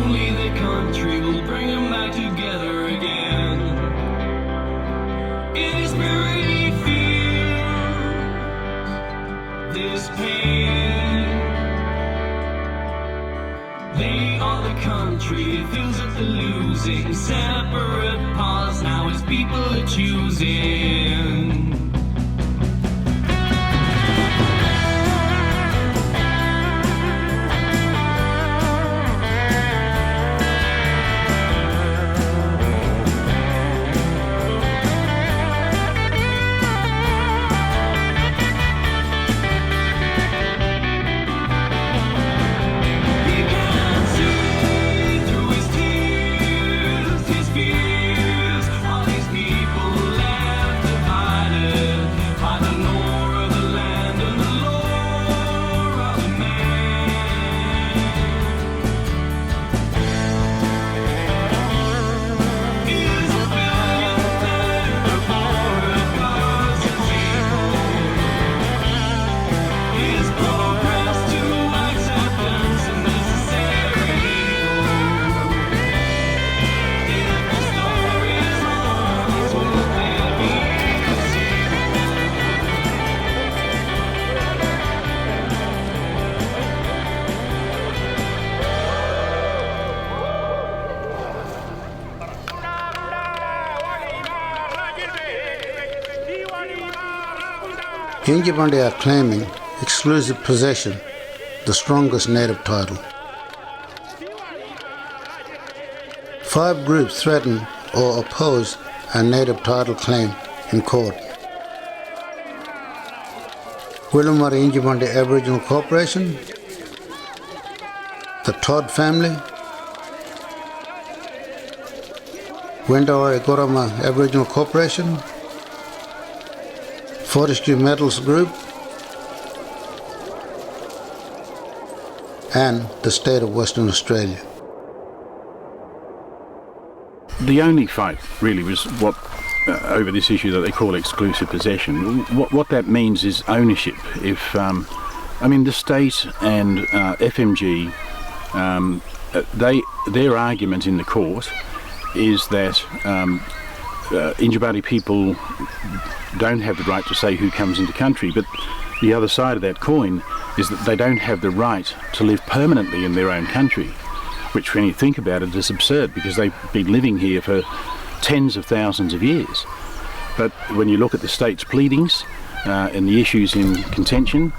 only the country will bring them back together again. In his spirit he feels this pain. They are the country, it feels that they're losing. Separate paths, now it's people are choosing. Yindjibarndi are claiming exclusive possession, the strongest native title. 5 groups threaten or oppose a native title claim in court. Willamara Yindjibarndi Aboriginal Corporation, the Todd family, Wendawari Ngurra Aboriginal Corporation, Fortescue Metals Group, and the state of Western Australia. The only fight really was what over this issue that they call exclusive possession. What that means is ownership. If the state and FMG, their argument in the court is that Yindjibarndi people don't have the right to say who comes into country, but the other side of that coin is that they don't have the right to live permanently in their own country, which when you think about it is absurd because they've been living here for tens of thousands of years. But when you look at the state's pleadings and the issues in contention,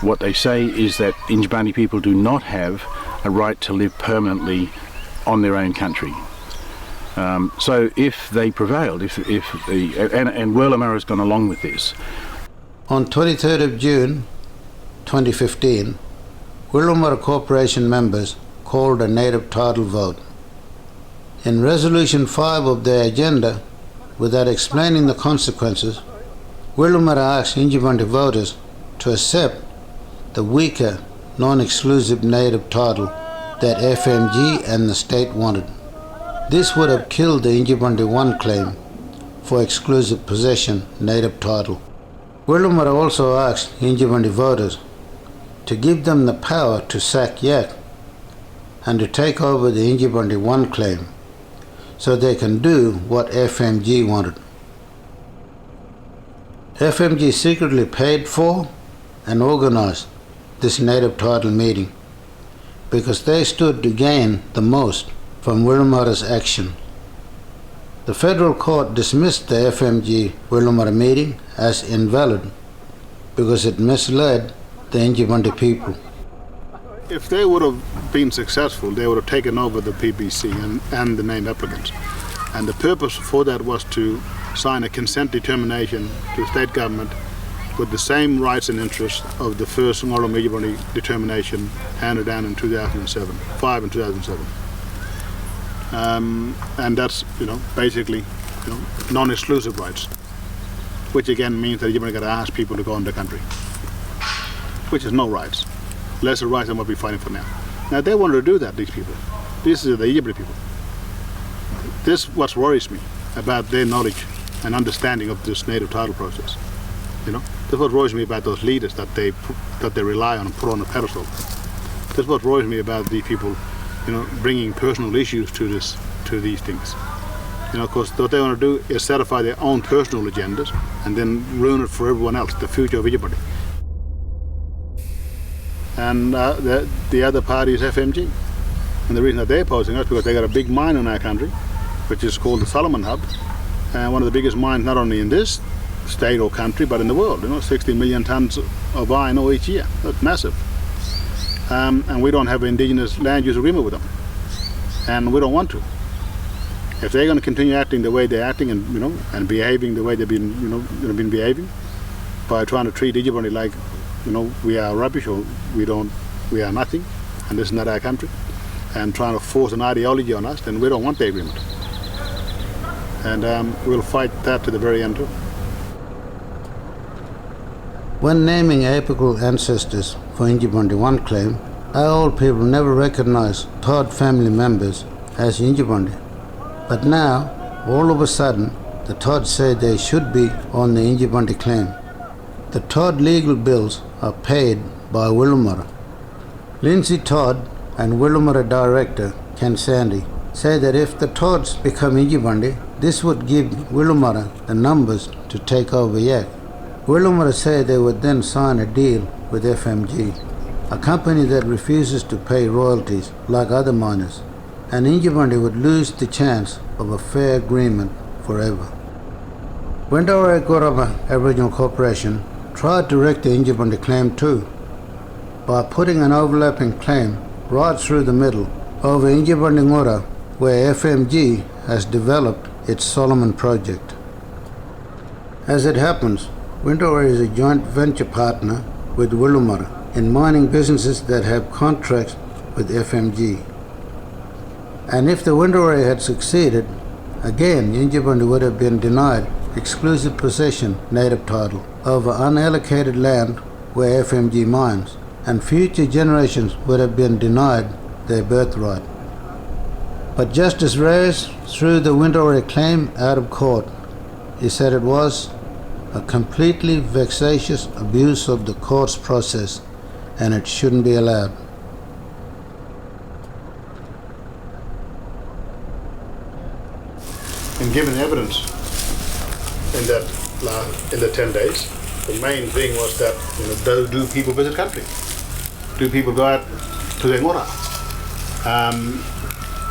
what they say is that Yindjibarndi people do not have a right to live permanently on their own country. So if they prevailed, and Willamara has gone along with this. On 23rd of June 2015, Willamara Corporation members called a native title vote. In Resolution 5 of their agenda, without explaining the consequences, Willamara asked Yindjibarndi voters to accept the weaker, non-exclusive native title that FMG and the state wanted. This would have killed the Yindjibarndi 1 claim for exclusive possession native title. Willamara also asked Yindjibarndi voters to give them the power to sack Yak and to take over the Yindjibarndi 1 claim so they can do what FMG wanted. FMG secretly paid for and organized this native title meeting because they stood to gain the most from Willamara's action. The federal court dismissed the FMG Willamara meeting as invalid because it misled the Yindjibarndi people. If they would have been successful, they would have taken over the PBC and the named applicants. And the purpose for that was to sign a consent determination to the state government with the same rights and interests of the first Yindjibarndi determination handed down in 2007, 2007. And that's, basically, non-exclusive rights, which again means that you're going to ask people to go in the country, which is no rights, lesser rights than what we're fighting for now. Now they wanted to do that, these people. This is the Yindjibarndi people. This is what worries me about their knowledge and understanding of this native title process. That's what worries me about those leaders that they rely on and put on a pedestal. That's what worries me about these people bringing personal issues to these things. Because what they want to do is satisfy their own personal agendas and then ruin it for everyone else, the future of Yindjibarndi. And the other party is FMG. And the reason that they're opposing us is because they got a big mine in our country, which is called the Solomon Hub, and one of the biggest mines not only in this state or country, but in the world. 60 million tons of iron ore each year. That's massive. And we don't have an indigenous land use agreement with them, and we don't want to. If they're going to continue acting the way they're acting, and behaving the way they've been behaving, by trying to treat Yindjibarndi like we are rubbish, or we are nothing, and this is not our country, and trying to force an ideology on us, then we don't want the agreement. And we'll fight that to the very end too. When naming apical ancestors for Yindjibarndi one claim, our old people never recognized Todd family members as Yindjibarndi. But now, all of a sudden, the Todd say they should be on the Yindjibarndi claim. The Todd legal bills are paid by Willumara. Lindsay Todd and Willumara director Ken Sandy say that if the Todds become Yindjibarndi, this would give Willumara the numbers to take over Yak. Willumara say they would then sign a deal with FMG, a company that refuses to pay royalties like other miners, and Yindjibarndi would lose the chance of a fair agreement forever. Ngurra Aboriginal Corporation tried to wreck the Yindjibarndi claim too, by putting an overlapping claim right through the middle over Yindjibarndi Ngurra, where FMG has developed its Solomon project. As it happens, Ngurra is a joint venture partner with Willumara in mining businesses that have contracts with FMG. And if the Ngurra had succeeded, again Yindjibarndi would have been denied exclusive possession native title over unallocated land where FMG mines, and future generations would have been denied their birthright. But Justice Reyes threw the Ngurra claim out of court. He said it was a completely vexatious abuse of the court's process, and it shouldn't be allowed. And given evidence in the 10 days, the main thing was that do people visit country? Do people go out to their ngurra?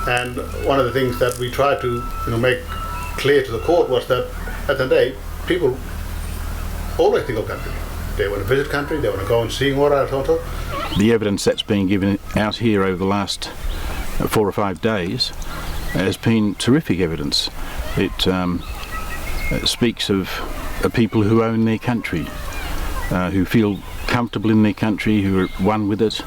And one of the things that we tried to make clear to the court was that at the day, people always think of country. They want to visit country, they want to go and see ngurra and so on. The evidence that's been given out here over the last 4 or 5 days has been terrific evidence. It speaks of people who own their country, who feel comfortable in their country, who are one with it,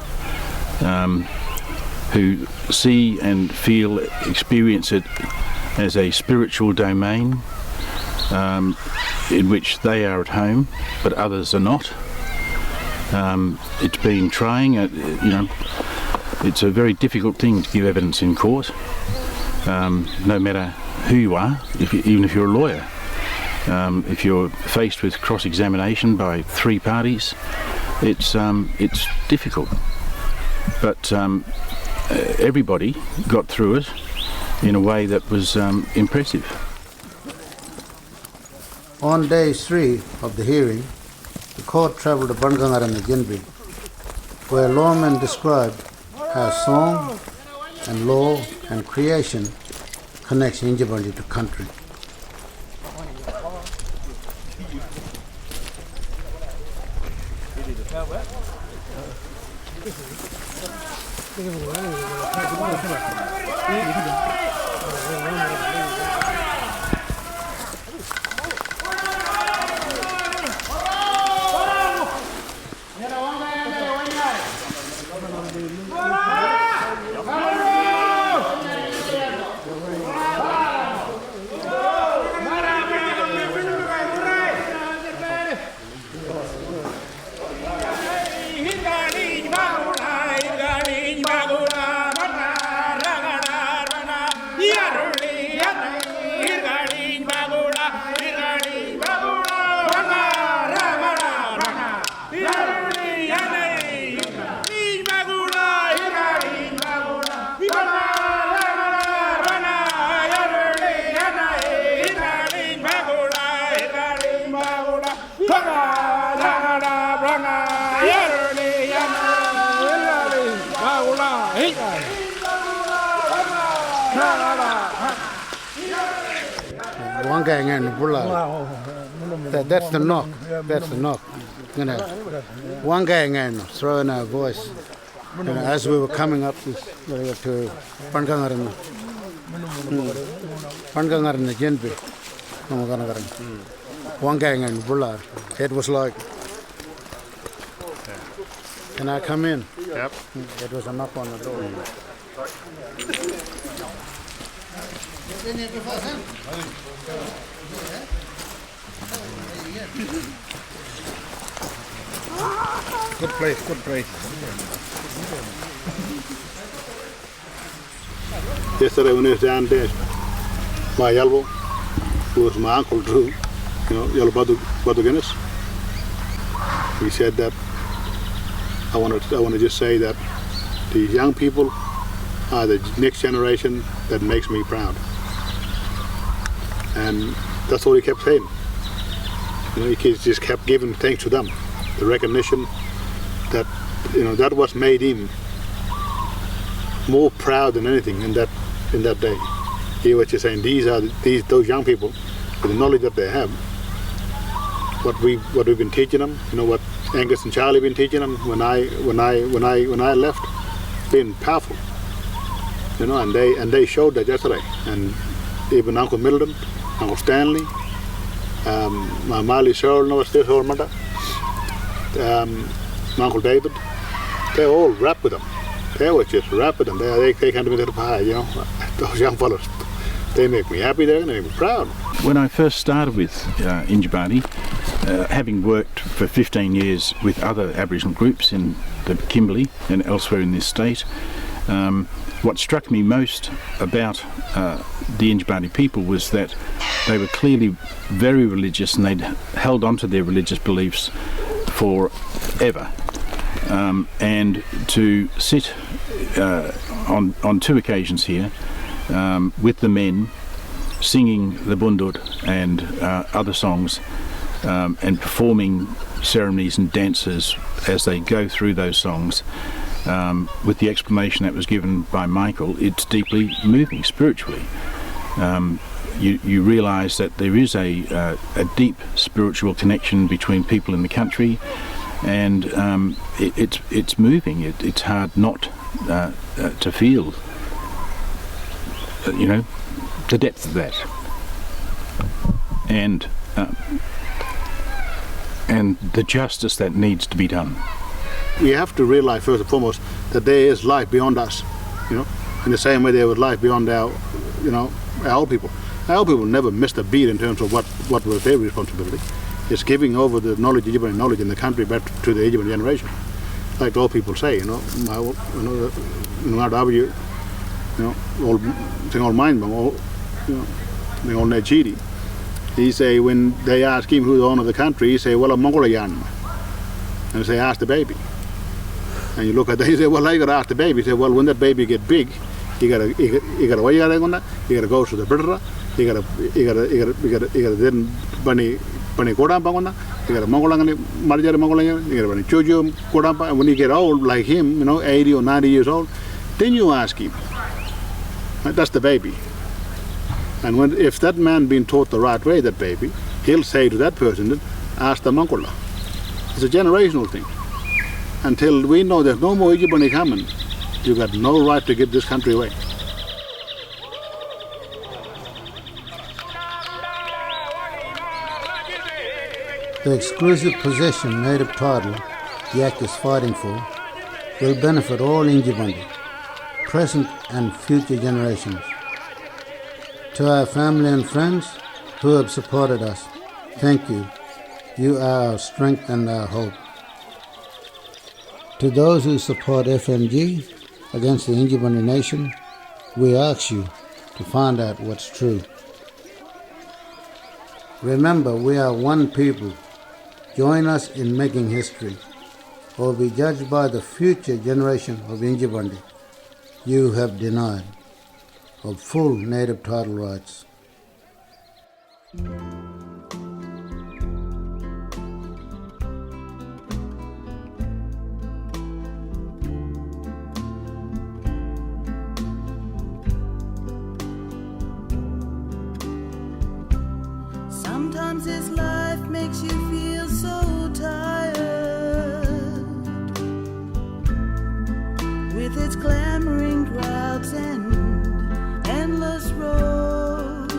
who see and feel, experience it as a spiritual domain in which they are at home, but others are not. It's been trying, it's a very difficult thing to give evidence in court, no matter who you are, even if you're a lawyer. If you're faced with cross-examination by 3 parties, it's difficult. But everybody got through it in a way that was impressive. On day 3 of the hearing, the court travelled to Bangangar and the Ginbri, where lawmen described how song and law and creation connects Yindjibarndi to country. Wangang and Bulla. That's the knock. That's the knock. Wangang and throwing our voice. As we were coming up this to Pangangaran Jenbi. Wangang and Bulla. It was like, can I come in? Yep. It was a knock on the door. Good place, good place. Yesterday when I was down there, my elbow, who was my uncle too, Yellow Badu Guinness, he said that I want to just say that these young people are the next generation that makes me proud. And that's all he kept saying. He just kept giving thanks to them. The recognition that, that was made him more proud than anything in that day. He was just saying, those young people, with the knowledge that they have, what we've been teaching them, what Angus and Charlie been teaching them when I left, been powerful. And they showed that yesterday. And even Uncle Milton, Uncle Stanley, my Marley Searle, Uncle David, they all rap with them. They were just rap with them. They can't even get up high, Those young fellows, they make me happy, they make me proud. When I first started with Yindjibarndi, having worked for 15 years with other Aboriginal groups in the Kimberley and elsewhere in this state, what struck me most about the Yindjibarndi people was that they were clearly very religious, and they'd held on to their religious beliefs forever. And to sit on two occasions here with the men singing the bundut and other songs and performing ceremonies and dances as they go through those songs, with the explanation that was given by Michael, it's deeply moving spiritually. You realise that there is a deep spiritual connection between people in the country, and it's moving. It's hard not to feel, the depth of that, and the justice that needs to be done. We have to realize first and foremost that there is life beyond us, in the same way there was life beyond our old people. Our old people never missed a beat in terms of what was their responsibility. It's giving over the knowledge, Yindjibarndi knowledge in the country back to the Yindjibarndi generation. Like old people say, old mind, the old Najidi. He say when they ask him who's the owner of the country, he say, well, a Mongolian. And they say, ask the baby. And you look at that, he say, well, I gotta ask the baby. He say, well, when that baby get big, you gotta go to the brother. You gotta then bunny kodampa gonna. You gotta Mongolangani marjari Mongolanga. You gotta bunny chojo kodampa. And when you get old like him, 80 or 90 years old, then you ask him. That's the baby. And if that man been taught the right way, that baby, he'll say to that person, ask the Mongola. It's a generational thing. Until we know there's no more Yindjibarndi coming, you got no right to give this country away. The exclusive possession native title the Act is fighting for will benefit all Yindjibarndi, present and future generations. To our family and friends who have supported us, thank you. You are our strength and our hope. To those who support FMG against the Yindjibarndi nation, we ask you to find out what's true. Remember, we are one people. Join us in making history, or be judged by the future generation of Yindjibarndi you have denied of full native title rights. Sometimes this life makes you feel so tired, with its clamoring crowds and endless roads,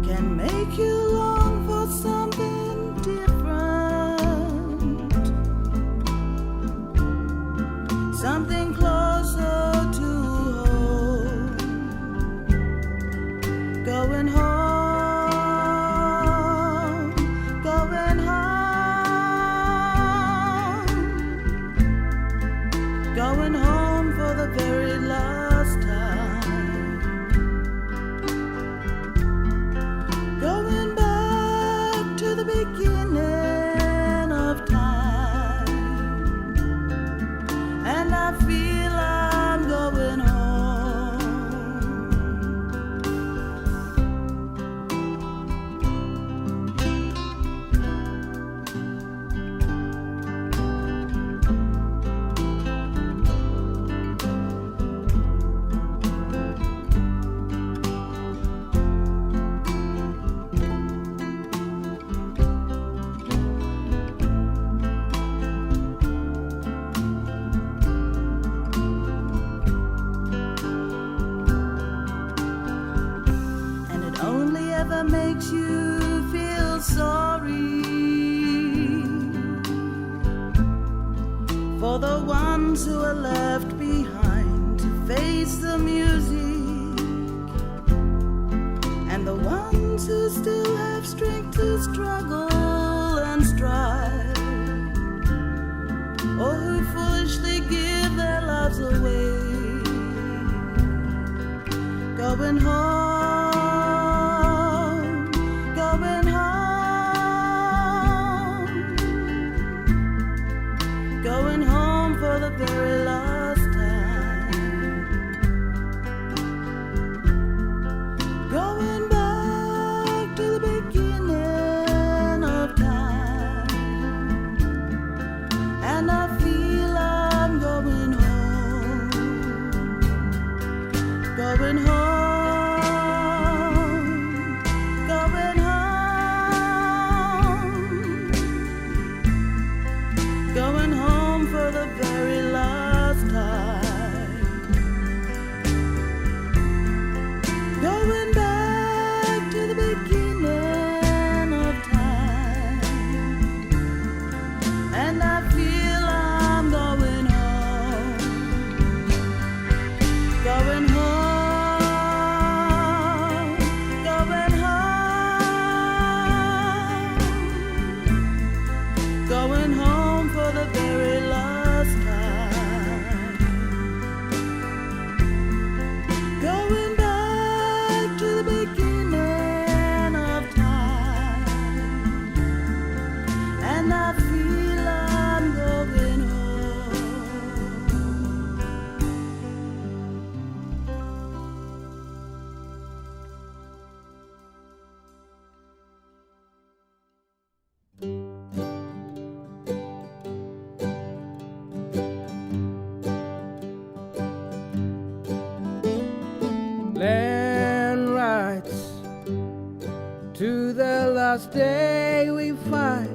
can make you long for something different, something closer to home, going home. Going home for the very last time, going back to the beginning of time, and I feel I'm going home. Makes you feel sorry for the ones who are left behind to face the music, and the ones who still have strength to struggle and strive, or who foolishly give their lives away, going home. Going home for the very last time, going back to the beginning of time, and I feel I'm going home, going home. Going home for the very last time, going back to the beginning of time, and I feel I'm going home, going home, going home, going home for the very last time, going back to the beginning of time, and I feel I'm going home. Land rights to the last day we fight.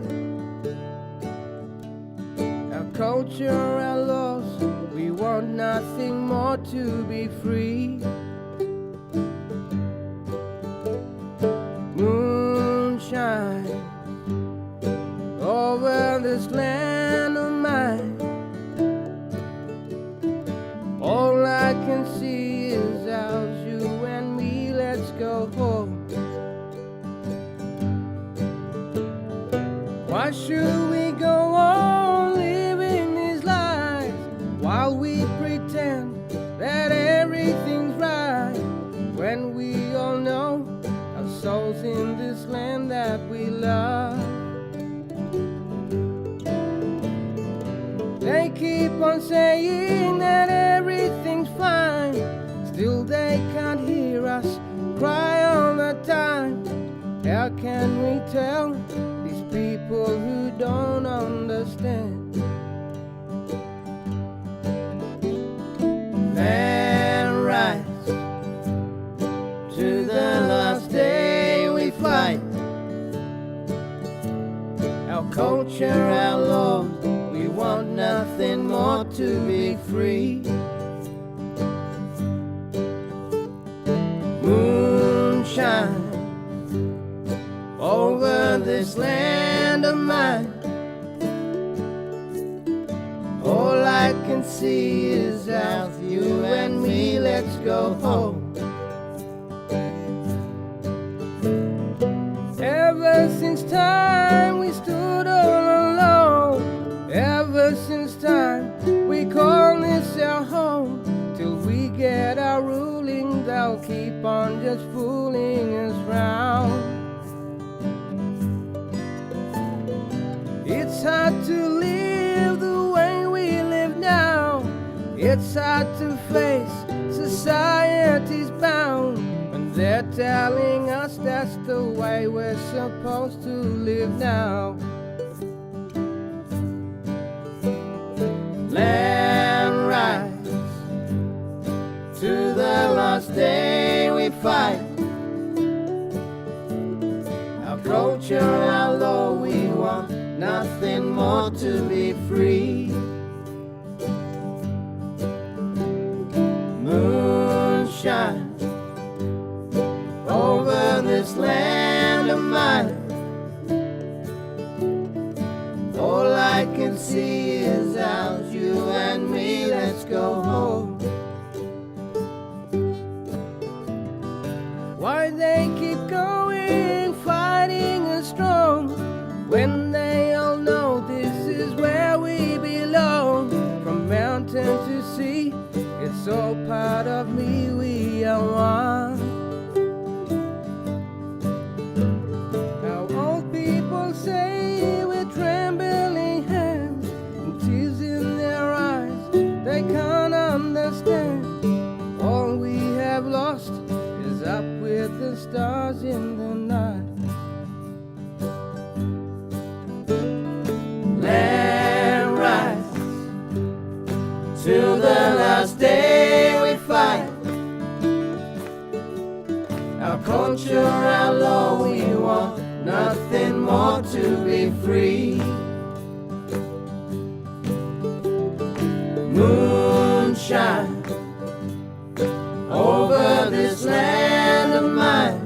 Our culture, our laws, we want nothing more to be free. Moonshine over this land of mine. All I can see is ours, you and me, let's go home. Why should we go on living these lives while we pretend that everything's right, when we all know our souls in this land that we love? They keep on saying that everything's fine, still they can't hear us cry all the time. How can we tell these people who don't understand? Land rights to the last day we fight. this land of mine. All I can see is out, you and me, let's go home. Ever since time we stood all alone, ever since time we call this our home. Till we get our ruling, they'll keep on just fooling us round. It's hard to live the way we live now. It's hard to face society's bound, and they're telling us that's the way we're supposed to live now. Land rights, to the last day we fight. Our culture, our law, we want nothing more to be free. Moonshine over this land of mine. All I can see is out, you and me, let's go home. Why they keep going, fighting us strong, when they all know this is where we belong. From mountain to sea, it's all part of me, we are one. How old people say with trembling hands and tears in their eyes, they can't understand. All we have lost is up with the stars in the night. Land rights, till the last day we fight. Our culture, our law, we want nothing more to be free. Moonshine over this land of mine.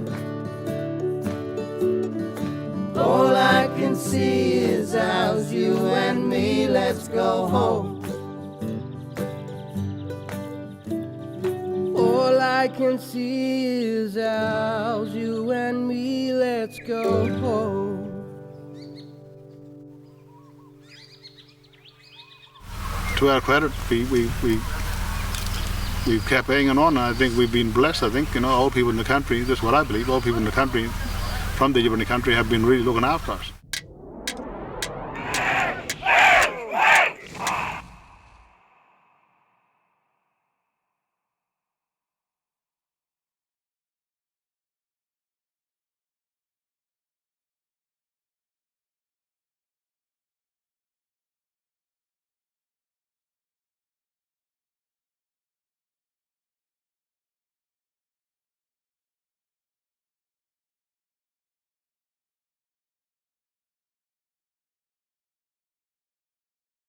All I can see is ours, you and me, let's go home. All I can see is ours, you and me, let's go home. To our credit, we've kept hanging on. I think we've been blessed. I think, all people in the country, this is what I believe, all people in the country, from the Yindjibarndi country, have been really looking after us.